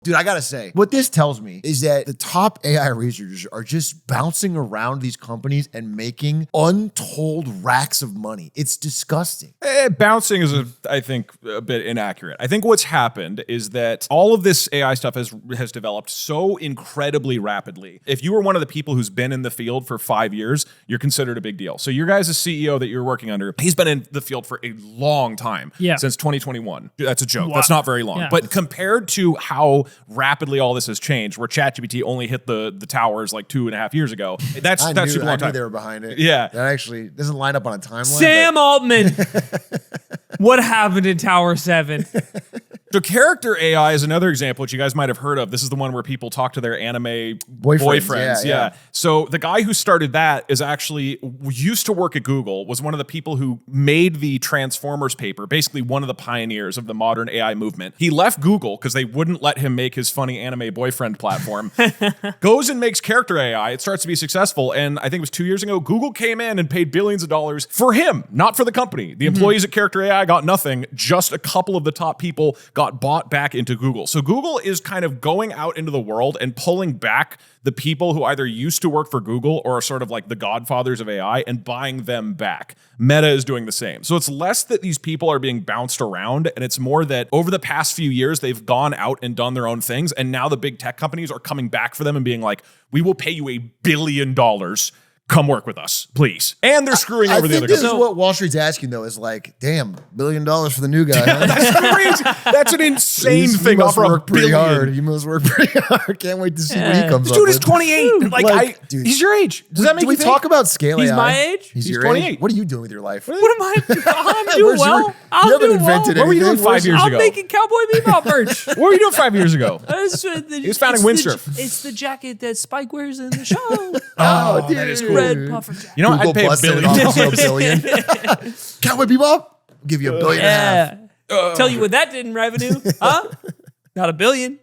Dude, I gotta say, what this tells me is that the top AI researchers are just bouncing around these companies and making untold racks of money. It's disgusting. Bouncing is, I think, a bit inaccurate. I think what's happened is that all of this AI stuff has developed so incredibly rapidly. If you were one of the people who's been in the field for 5 years, you're considered a big deal. So your guys' CEO that you're working under, he's been in the field for a long time, since 2021. That's a joke. Wow. That's not very long. Yeah. But compared to how rapidly all this has changed, where ChatGPT only hit the towers like 2.5 years ago, that's super long time. I knew they were behind it. Yeah. That actually doesn't line up on a timeline. Sam Altman. What happened in Tower 7? So character AI is another example, which you guys might have heard of. This is the one where people talk to their anime boyfriends. Yeah. So the guy who started that is actually used to work at Google, was one of the people who made the Transformers paper, basically one of the pioneers of the modern AI movement. He left Google because they wouldn't let him make his funny anime boyfriend platform. Goes and makes character AI. It starts to be successful. And I think it was 2 years ago, Google came in and paid billions of dollars for him, not for the company. The employees at Character AI got nothing. Just a couple of the top people got bought back into Google. So Google is kind of going out into the world and pulling back the people who either used to work for Google or are sort of like the godfathers of AI and buying them back. Meta is doing the same. So it's less that these people are being bounced around, and it's more that over the past few years, they've gone out and done their own things. And now the big tech companies are coming back for them and being like, we will pay you $1 billion. Come work with us, please. And they're screwing over the other guys. This is what Wall Street's asking, though, is like, damn, $1 billion for the new guy. Huh? That's crazy. That's an insane thing. He must work pretty hard. He must work pretty hard. Can't wait to see what he comes up with. Dude is 28. Dude, he's your age. Does that make you think? We talk about scale AI? He's my age? He's your 28. age? What are you doing with your life? What am I doing? I'm doing well. You haven't invented anything. What were you doing 5 years ago? I'm making Cowboy Bebop merch. What were you doing 5 years ago? He was founding Windsurf. It's the jacket that Spike wears in the show. Oh, dude. That is cool. Red puffer jacket. You know, Google I'd pay $1 billion. $1 billion. Cowboy Bebop? I'll give you $1.5 billion. Tell you what that did in revenue, huh? Not $1 billion.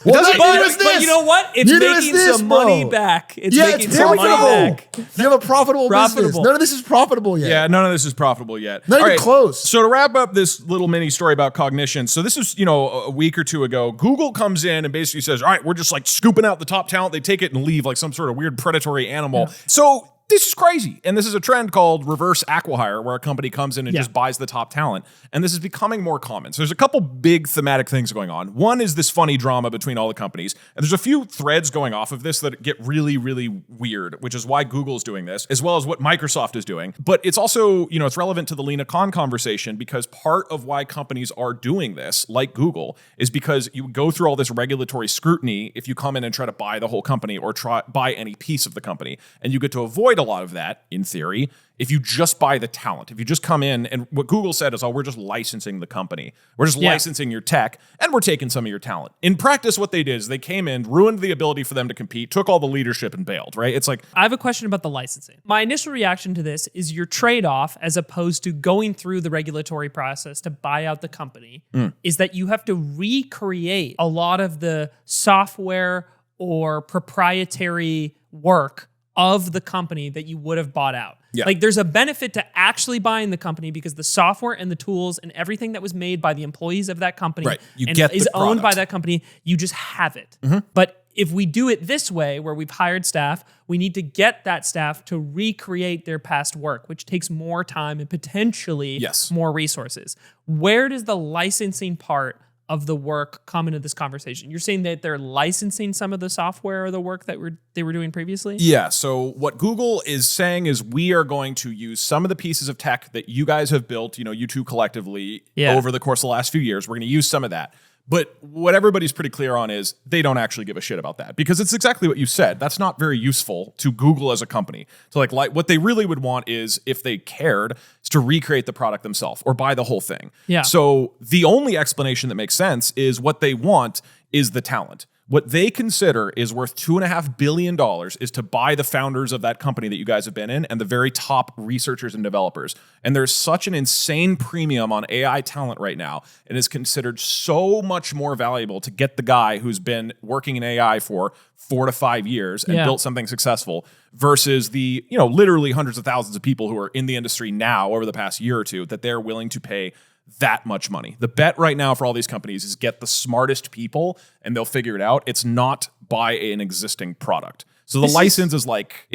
Well, but you know what? It's making some money back. It's making some money back. You have a profitable business. None of this is profitable yet. Yeah, none of this is profitable yet. Not even close. So to wrap up this little mini story about cognition, so this is, a week or two ago, Google comes in and basically says, all right, we're just like scooping out the top talent. They take it and leave like some sort of weird predatory animal. Yeah. So this is crazy. And this is a trend called reverse acqui-hire, where a company comes in and just buys the top talent. And this is becoming more common. So there's a couple big thematic things going on. One is this funny drama between all the companies. And there's a few threads going off of this that get really, really weird, which is why Google's doing this, as well as what Microsoft is doing. But it's also, it's relevant to the Lena Khan conversation, because part of why companies are doing this, like Google, is because you go through all this regulatory scrutiny if you come in and try to buy the whole company or buy any piece of the company. And you get to avoid a lot of that, in theory, if you just buy the talent. If you just come in, and what Google said is, we're just licensing the company. We're just licensing your tech, and we're taking some of your talent. In practice, what they did is they came in, ruined the ability for them to compete, took all the leadership and bailed, right? It's like... I have a question about the licensing. My initial reaction to this is your trade-off, as opposed to going through the regulatory process to buy out the company, is that you have to recreate a lot of the software or proprietary work of the company that you would have bought out. Yeah. Like, there's a benefit to actually buying the company because the software and the tools and everything that was made by the employees of that company is owned by that company. You just have it. But if we do it this way, where we've hired staff, we need to get that staff to recreate their past work, which takes more time and potentially more resources. Where does the licensing part of the work come into this conversation? You're saying that they're licensing some of the software or the work that they were doing previously? Yeah, so what Google is saying is, we are going to use some of the pieces of tech that you guys have built, you two collectively, over the course of the last few years. We're going to use some of that. But what everybody's pretty clear on is they don't actually give a shit about that, because it's exactly what you said. That's not very useful to Google as a company. So like what they really would want is, if they cared, is to recreate the product themselves or buy the whole thing. Yeah. So the only explanation that makes sense is what they want is the talent. What they consider is worth $2.5 billion is to buy the founders of that company that you guys have been in and the very top researchers and developers. And there's such an insane premium on AI talent right now. It is considered so much more valuable to get the guy who's been working in AI for 4 to 5 years and built something successful versus the, literally hundreds of thousands of people who are in the industry now over the past year or two that they're willing to pay that much money. The bet right now for all these companies is get the smartest people and they'll figure it out. It's not buy an existing product. So the license is like,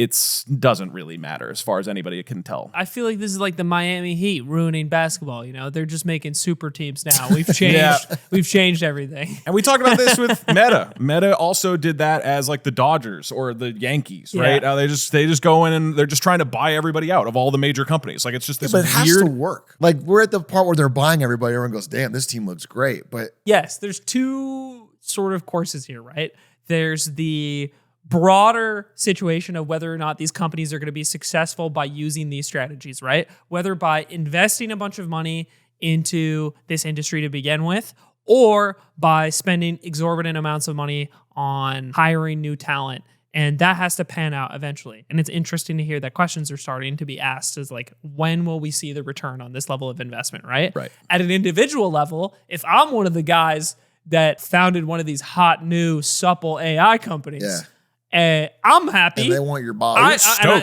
doesn't really matter as far as anybody can tell. I feel like this is like the Miami Heat ruining basketball. You know, they're just making super teams now. We've changed. We've changed everything. And we talked about this with Meta. Meta also did that as like the Dodgers or the Yankees, right? They just go in and they're just trying to buy everybody out of all the major companies. Like it's just this but it has weird to work. Like we're at the part where they're buying everybody. Everyone goes, "Damn, this team looks great." But yes, there's two sort of courses here, right? There's the broader situation of whether or not these companies are going to be successful by using these strategies, right? Whether by investing a bunch of money into this industry to begin with, or by spending exorbitant amounts of money on hiring new talent. And that has to pan out eventually. And it's interesting to hear that questions are starting to be asked as like, when will we see the return on this level of investment, right? Right. At an individual level, if I'm one of the guys that founded one of these hot new supple AI companies, I'm happy. And they want your body.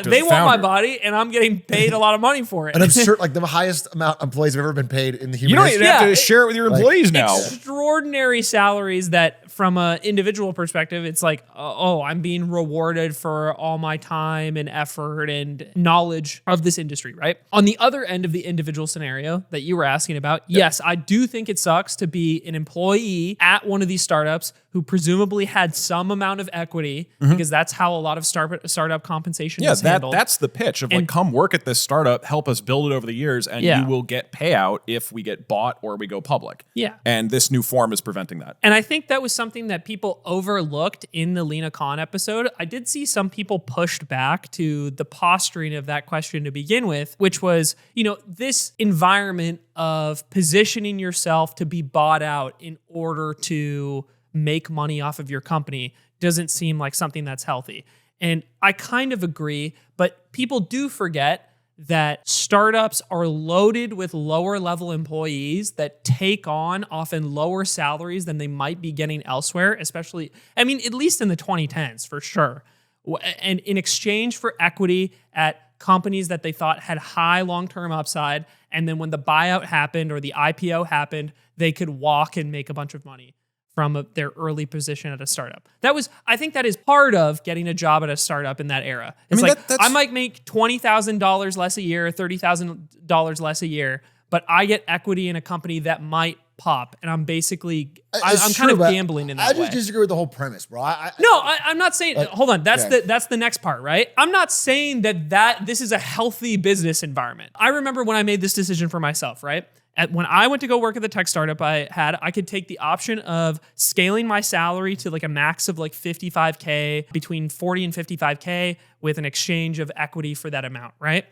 They want my body, and I'm getting paid a lot of money for it. An absurd, like the highest amount employees have ever been paid in the human You don't history. even have to share it with your employees now. Extraordinary salaries that, from an individual perspective, it's like, oh, I'm being rewarded for all my time and effort and knowledge of this industry, right? On the other end of the individual scenario that you were asking about, yes, I do think it sucks to be an employee at one of these startups who presumably had some amount of equity, because that's how a lot of startup compensation is handled. That's the pitch of like, come work at this startup, help us build it over the years, and you will get payout if we get bought or we go public. Yeah. And this new form is preventing that. And I think that was something that people overlooked in the Lena Khan episode. I did see some people pushed back to the posturing of that question to begin with, which was, this environment of positioning yourself to be bought out in order to make money off of your company doesn't seem like something that's healthy. And I kind of agree, but people do forget that startups are loaded with lower level employees that take on often lower salaries than they might be getting elsewhere, especially, at least in the 2010s for sure. And in exchange for equity at companies that they thought had high long-term upside, and then when the buyout happened or the IPO happened, they could walk and make a bunch of money from their early position at a startup. I think that is part of getting a job at a startup in that era. It's I might make $20,000 less a year, $30,000 less a year, but I get equity in a company that might pop, and I'm basically, I'm kind of gambling in that way. I just disagree with the whole premise, bro. I'm not saying, hold on, that's the next part, right? I'm not saying that this is a healthy business environment. I remember when I made this decision for myself, right? When I went to go work at the tech startup I could take the option of scaling my salary to like a max of like 55K, between 40 and 55K, with an exchange of equity for that amount, right?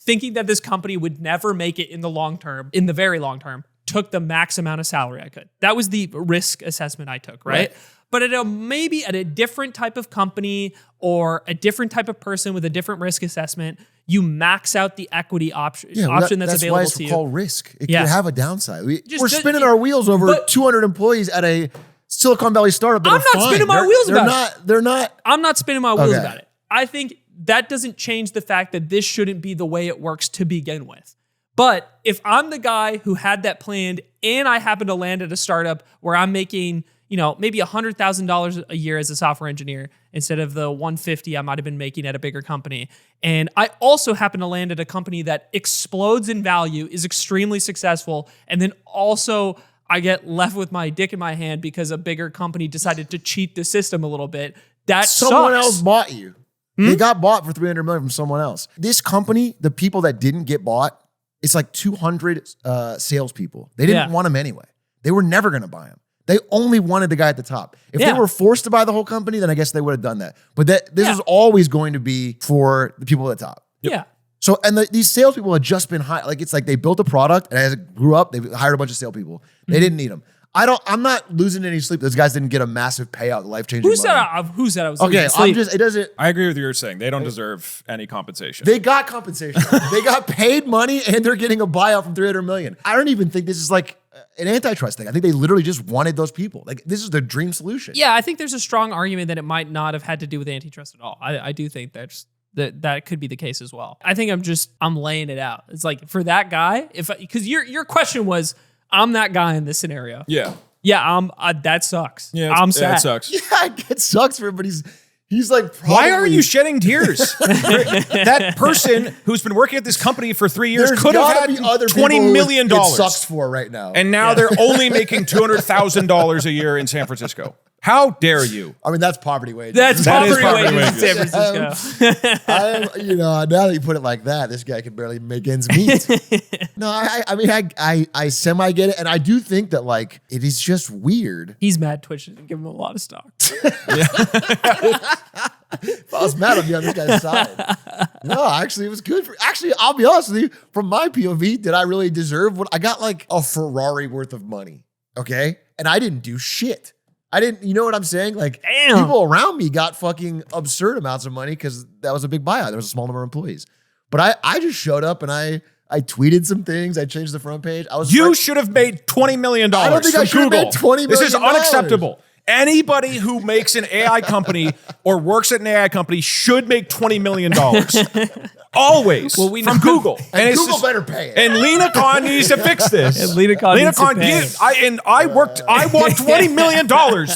Thinking that this company would never make it in the very long term, took the max amount of salary I could. That was the risk assessment I took, right? But maybe at a different type of company or a different type of person with a different risk assessment, you max out the equity option that's available to you. That's why it's called risk. It can have a downside. We're spinning our wheels over 200 employees at a Silicon Valley startup. I'm not spinning my wheels about it. They're not. I'm not spinning my wheels about it. I think that doesn't change the fact that this shouldn't be the way it works to begin with. But if I'm the guy who had that planned and I happen to land at a startup where I'm making, maybe $100,000 a year as a software engineer instead of the $150 I might have been making at a bigger company, and I also happen to land at a company that explodes in value, is extremely successful, and then also I get left with my dick in my hand because a bigger company decided to cheat the system a little bit, someone else bought you. They got bought for $300 million from someone else. This company, the people that didn't get bought, it's like 200 salespeople. They didn't want them anyway. They were never going to buy them. They only wanted the guy at the top. If they were forced to buy the whole company, then I guess they would have done that. But this was always going to be for the people at the top. Yeah. So, and these salespeople had just been hired. Like, it's like they built a product, and as it grew up, they hired a bunch of salespeople. They didn't need them. I'm not losing any sleep. Those guys didn't get a massive payout, life-changing money. Who said I was okay, losing sleep? it doesn't. I agree with what you're saying. They don't deserve any compensation. They got compensation. They got paid money, and they're getting a buyout from $300 million. I don't even think this is like an antitrust thing. I think they literally just wanted those people. Like, this is their dream solution. Yeah, I think there's a strong argument that it might not have had to do with antitrust at all. I do think that's that could be the case as well. I think I'm laying it out. It's like for that guy, because your question was, I'm that guy in this scenario. Yeah. Yeah, that sucks. Yeah, I'm sad. It sucks. Yeah, it sucks for him, but he's like, why are you shedding tears? That person who's been working at this company for 3 years could have had $20 million. It sucks for right now. And now they're only making $200,000 a year in San Francisco. How dare you? I mean, that's poverty wages. That's poverty wages in San Francisco. Now that you put it like that, this guy can barely make ends meet. No, I mean, I semi get it. And I do think that like, it is just weird. He's mad Twitch didn't give him a lot of stock. If I was mad, I'd be on this guy's side. No, actually, it was good. Actually, I'll be honest with you. From my POV, did I really deserve what I got? Like a Ferrari worth of money. Okay. And I didn't do shit. I didn't, you know what I'm saying? Like, damn. People around me got fucking absurd amounts of money because that was a big buyout. There was a small number of employees. But I just showed up and I tweeted some things. I changed the front page. You should have made $20 million. I don't think I should have made $20 million. This is unacceptable. Anybody who makes an AI company or works at an AI company should make $20 million. Always. Well, from Google. And Google better pay it. And Lena Khan needs to fix this. And Lena Khan needs to pay it. I want $20 million,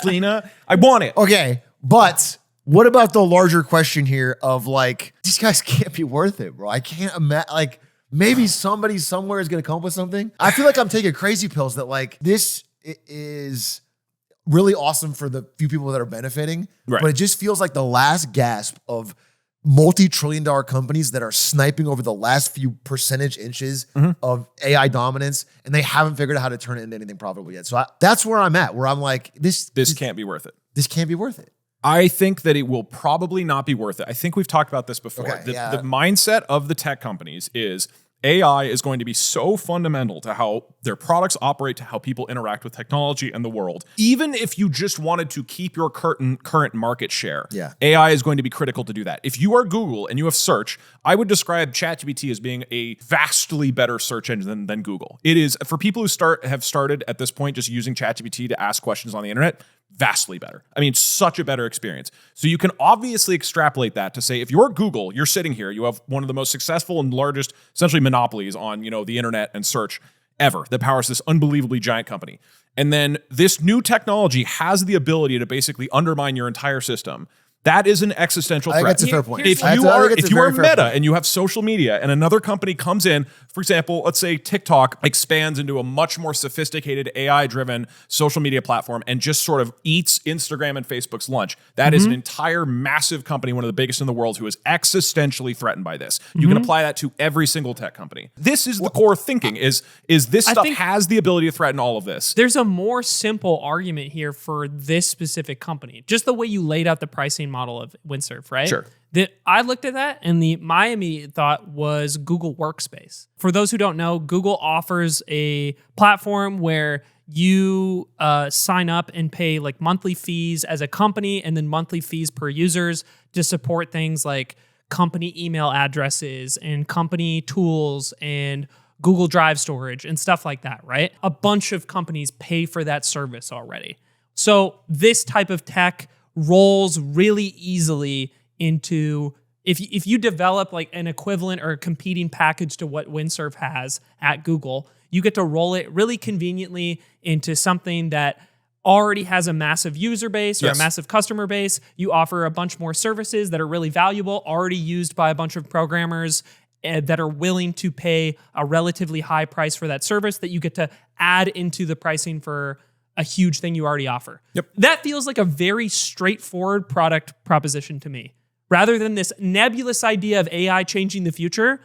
Lena. I want it. Okay, but what about the larger question here of like, these guys can't be worth it, bro. I can't imagine, like, maybe somebody somewhere is going to come up with something. I feel like I'm taking crazy pills that like, this is really awesome for the few people that are benefiting, but it just feels like the last gasp of multi-trillion-dollar companies that are sniping over the last few percentage inches of AI dominance, and they haven't figured out how to turn it into anything profitable yet. So that's where I'm at, where I'm like, this can't be worth it. This can't be worth it. I think that it will probably not be worth it. I think we've talked about this before. Okay, the mindset of the tech companies is AI is going to be so fundamental to how their products operate, to how people interact with technology and the world. Even if you just wanted to keep your current market share, AI is going to be critical to do that. If you are Google and you have search, I would describe ChatGPT as being a vastly better search engine than Google. It is, for people who have started at this point just using ChatGPT to ask questions on the internet, vastly better. I mean, such a better experience. So you can obviously extrapolate that to say, if you're Google, you're sitting here, you have one of the most successful and largest, essentially monopolies on, the internet and search ever that powers this unbelievably giant company. And then this new technology has the ability to basically undermine your entire system. That is an existential threat. That's a fair point. If you are Meta and you have social media and another company comes in, for example, let's say TikTok expands into a much more sophisticated AI-driven social media platform and just sort of eats Instagram and Facebook's lunch. That is an entire massive company, one of the biggest in the world, who is existentially threatened by this. You can apply that to every single tech company. This is the core thinking, is this stuff has the ability to threaten all of this. There's a more simple argument here for this specific company. Just the way you laid out the pricing model of Windsurf, right? Sure. I looked at that and my immediate thought was Google Workspace. For those who don't know, Google offers a platform where you sign up and pay like monthly fees as a company and then monthly fees per users to support things like company email addresses and company tools and Google Drive storage and stuff like that, right? A bunch of companies pay for that service already. So this type of tech rolls really easily into, if you develop like an equivalent or a competing package to what Windsurf has at Google, you get to roll it really conveniently into something that already has a massive user base or a massive customer base. You offer a bunch more services that are really valuable, already used by a bunch of programmers that are willing to pay a relatively high price for that service that you get to add into the pricing for a huge thing you already offer. Yep. That feels like a very straightforward product proposition to me. Rather than this nebulous idea of AI changing the future,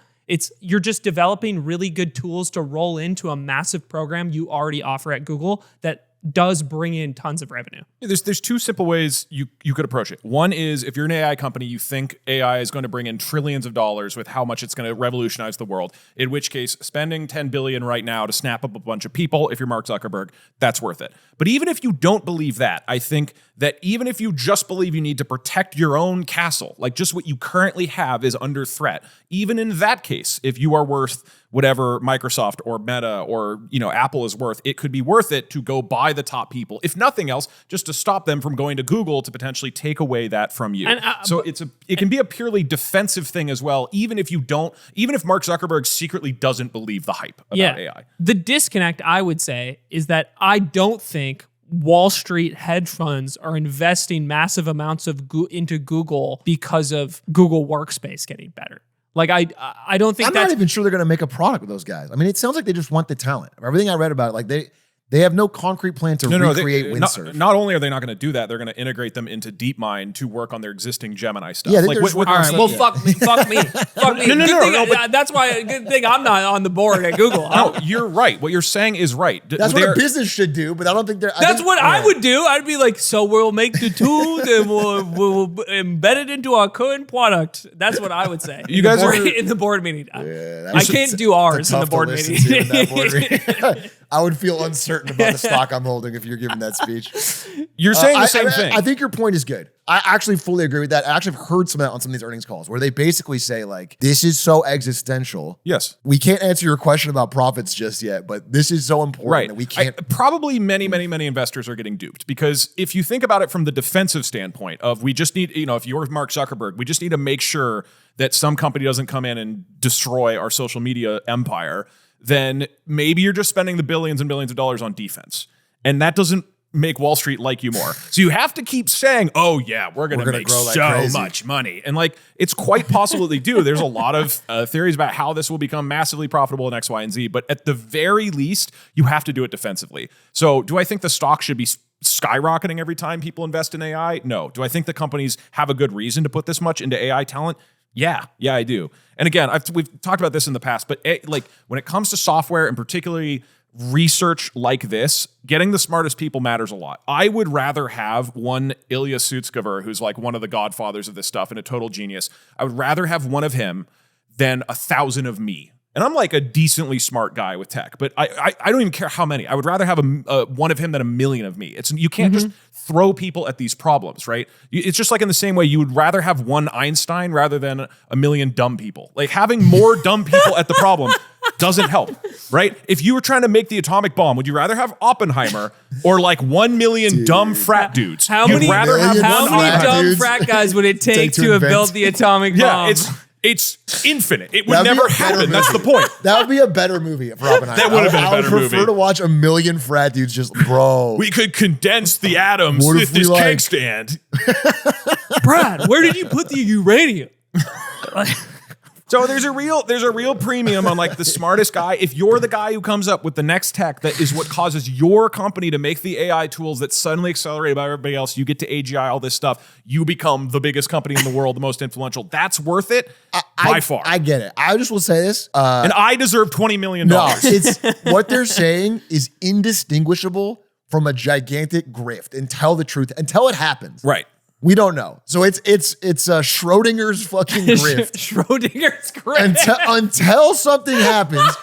you're just developing really good tools to roll into a massive program you already offer at Google that does bring in tons of revenue. There's two simple ways you could approach it. One is, if you're an AI company, you think AI is going to bring in trillions of dollars with how much it's going to revolutionize the world, in which case spending $10 billion right now to snap up a bunch of people, if you're Mark Zuckerberg, that's worth it. But even if you don't believe that, I think that even if you just believe you need to protect your own castle, like just what you currently have is under threat, even in that case, if you are worth whatever Microsoft or Meta or Apple is worth, it could be worth it to go buy the top people, if nothing else, just to stop them from going to Google to potentially take away that from you. So it can be a purely defensive thing as well, even if Mark Zuckerberg secretly doesn't believe the hype about AI. The disconnect, I would say, is that I don't think Wall Street hedge funds are investing massive amounts into Google because of Google Workspace getting better. Like I don't think I'm not even sure they're going to make a product with those guys. I mean, it sounds like they just want the talent. Everything I read about it, like they have no concrete plan to recreate Windsurf. Not only are they not going to do that, they're going to integrate them into DeepMind to work on their existing Gemini stuff. Yeah, all right, well, fuck me. Fuck me. No, that's why a good thing I'm not on the board at Google. No, you're right. What you're saying is right. That's what a business should do, but I don't think they're... That's what I would do. I'd be like, so we'll make the tools and we'll embed it into our current product. That's what I would say. You guys are... in the board meeting. I can't do ours in the board meeting. I would feel uncertain about the stock I'm holding if you're giving that speech. You're saying the same thing. I think your point is good. I actually fully agree with that. I actually have heard some of that on some of these earnings calls where they basically say like, this is so existential. Yes. We can't answer your question about profits just yet, but this is so important that we can't. Probably many investors are getting duped because if you think about it from the defensive standpoint of we just need, if you're Mark Zuckerberg, we just need to make sure that some company doesn't come in and destroy our social media empire, then maybe you're just spending the billions and billions of dollars on defense. And that doesn't make Wall Street like you more. So you have to keep saying, oh yeah, we're going to make so much money. And like, it's quite possible they do. There's a lot of theories about how this will become massively profitable in X, Y, and Z. But at the very least, you have to do it defensively. So do I think the stock should be skyrocketing every time people invest in AI? No. Do I think the companies have a good reason to put this much into AI talent? Yeah, I do. And again, we've talked about this in the past, but like when it comes to software and particularly research like this, getting the smartest people matters a lot. I would rather have one Ilya Sutskever, who's like one of the godfathers of this stuff and a total genius. I would rather have one of him than 1,000 of me. And I'm like a decently smart guy with tech, but I don't even care how many. I would rather have one of him than 1,000,000 of me. You can't just throw people at these problems, right? It's just like in the same way you would rather have one Einstein rather than 1,000,000 dumb people. Like having more dumb people at the problem doesn't help, right? If you were trying to make the atomic bomb, would you rather have Oppenheimer or like 1,000,000 dumb frat dudes? How many dumb frat guys would it take to have built the atomic bomb? Yeah, it's infinite. It would never happen. That's the point. That would be a better movie for Oppenheimer. That would have been a better movie. I would prefer to watch 1,000,000 frat dudes just, bro. We could condense the atoms with this keg stand. Brad, where did you put the uranium? So there's a real premium on like the smartest guy. If you're the guy who comes up with the next tech that is what causes your company to make the AI tools that suddenly accelerate by everybody else, you get to AGI, all this stuff, you become the biggest company in the world, the most influential. That's worth it by far. I get it. I just will say this. And I deserve $20 million. No, it's what they're saying is indistinguishable from a gigantic grift until it happens. Right. We don't know. So it's Schrodinger's fucking grift. Schrodinger's grift. Until something happens,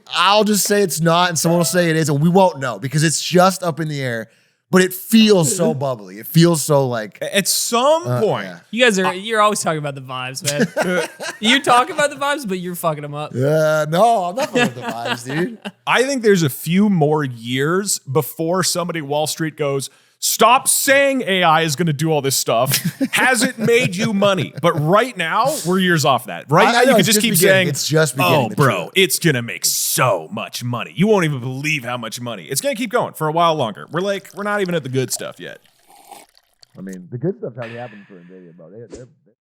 I'll just say it's not, and someone will say it is, and we won't know because it's just up in the air. But it feels so bubbly. It feels so like at some point. Yeah. You guys you're always talking about the vibes, man. You talk about the vibes, but you're fucking them up. No, I'm not fucking with the vibes, dude. I think there's a few more years before somebody Wall Street goes, stop saying AI is going to do all this stuff. Has it made you money? But right now, we're years off that. Right now, you can just keep saying, it's just beginning. Oh, bro, it's going to make so much money. You won't even believe how much money. It's going to keep going for a while longer. We're not even at the good stuff yet. I mean, the good stuff's already happened for NVIDIA, bro. They're